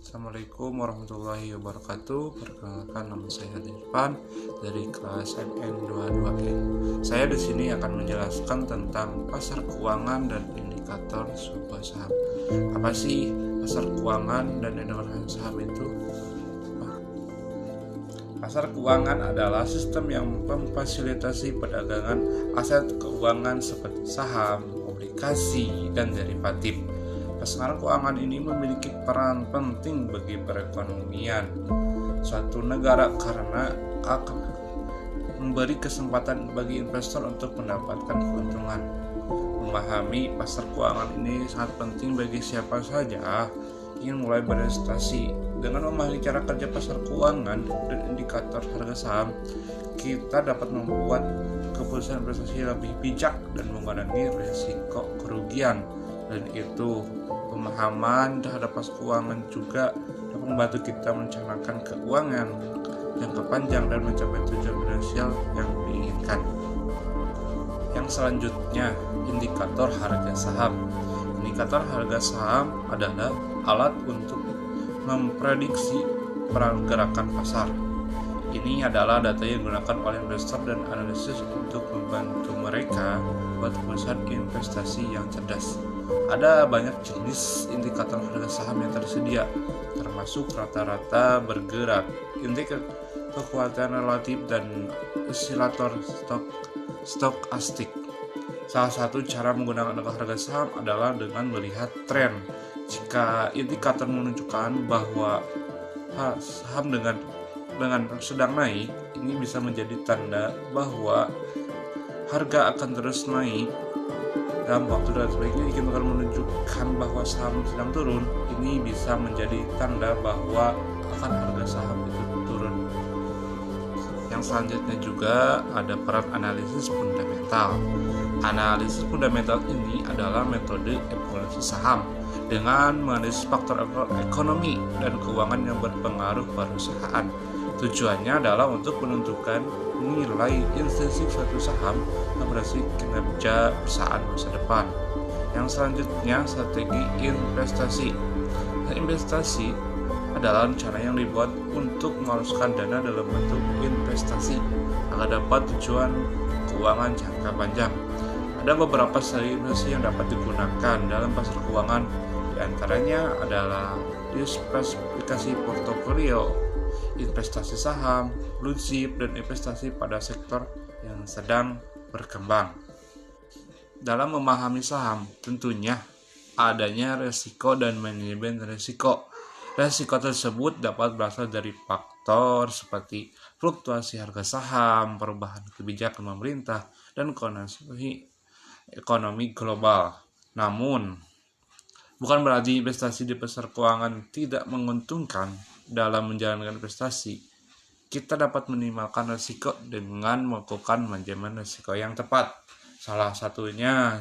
Assalamualaikum warahmatullahi wabarakatuh. Perkenalkan, nama saya Irfan dari kelas MN22E. Saya di sini akan menjelaskan tentang pasar keuangan dan indikator sebuah saham. Apa sih pasar keuangan dan indikator saham itu? Pasar keuangan adalah sistem yang memfasilitasi perdagangan aset keuangan seperti saham, obligasi, dan derivatif. Pasar keuangan ini memiliki peran penting bagi perekonomian suatu negara karena akan memberi kesempatan bagi investor untuk mendapatkan keuntungan. Memahami pasar keuangan ini sangat penting bagi siapa saja yang mulai berinvestasi. Dengan memahami cara kerja pasar keuangan dan indikator harga saham, kita dapat membuat keputusan investasi lebih bijak dan mengurangi risiko kerugian. Dan itu, pemahaman terhadap pasar keuangan juga dapat membantu kita merencanakan keuangan jangka panjang dan mencapai tujuan finansial yang diinginkan. Yang selanjutnya, indikator harga saham. Indikator harga saham adalah alat untuk memprediksi pergerakan pasar. Ini adalah data yang digunakan oleh investor dan analisis untuk membantu mereka buat keputusan investasi yang cerdas. Ada banyak jenis indikator harga saham yang tersedia, termasuk rata-rata bergerak, indeks kekuatan relatif, dan osilator stokastik. Salah satu cara menggunakan harga saham adalah dengan melihat tren. Jika indikator menunjukkan bahwa saham dengan sedang naik, ini bisa menjadi tanda bahwa harga akan terus naik. Dalam waktu dan sebaliknya, jika indikator menunjukkan bahwa saham sedang turun, ini bisa menjadi tanda bahwa akan harga saham itu turun. Yang selanjutnya juga ada peran analisis fundamental. Analisis fundamental ini adalah metode evaluasi saham dengan menganalisis faktor ekonomi dan keuangan yang berpengaruh pada perusahaan. Tujuannya adalah untuk menentukan nilai intrinsik suatu saham dan prediksi kinerja perusahaan masa depan. Yang selanjutnya, strategi investasi. Investasi adalah rencana yang dibuat untuk mengaluskan dana dalam bentuk investasi agar dapat tujuan keuangan jangka panjang. Ada beberapa strategi investasi yang dapat digunakan dalam pasar keuangan. Di antaranya adalah diversifikasi portofolio, investasi saham, blue chip, dan investasi pada sektor yang sedang berkembang. Dalam memahami saham, tentunya adanya risiko dan manajemen risiko. Risiko tersebut dapat berasal dari faktor seperti fluktuasi harga saham, perubahan kebijakan pemerintah, dan kondisi ekonomi global. Namun, bukan berarti investasi di pasar keuangan tidak menguntungkan. Dalam menjalankan investasi, kita dapat meminimalkan risiko dengan melakukan manajemen risiko yang tepat. Salah satunya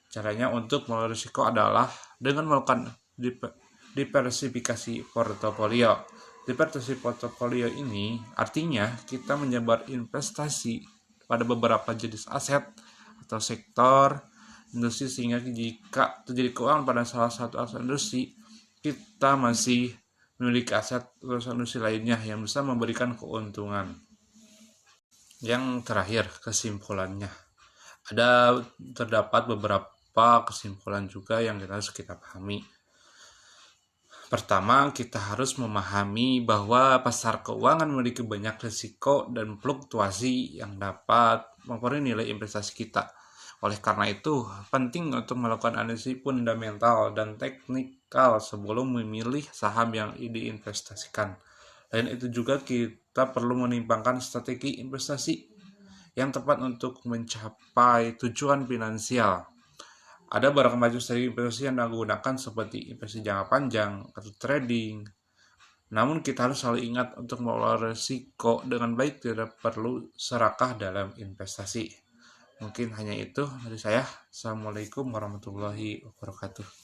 caranya untuk mengelola risiko adalah dengan melakukan diversifikasi portofolio. Diversifikasi portofolio ini artinya kita menyebar investasi pada beberapa jenis aset atau sektor industri, sehingga jika terjadi keuangan pada salah satu aset industri, kita masih memiliki aset perusahaan industri lainnya yang bisa memberikan keuntungan. Yang terakhir, kesimpulannya. Terdapat beberapa kesimpulan juga yang harus kita pahami. Pertama, kita harus memahami bahwa pasar keuangan memiliki banyak risiko dan fluktuasi yang dapat mempengaruhi nilai investasi kita. Oleh karena itu, penting untuk melakukan analisis fundamental dan teknikal sebelum memilih saham yang diinvestasikan. Lain itu juga kita perlu menimbangkan strategi investasi yang tepat untuk mencapai tujuan finansial. Ada beberapa macam strategi investasi yang digunakan seperti investasi jangka panjang atau trading. Namun kita harus selalu ingat untuk mengelola risiko dengan baik, tidak perlu serakah dalam investasi. Mungkin hanya itu dari saya. Assalamualaikum warahmatullahi wabarakatuh.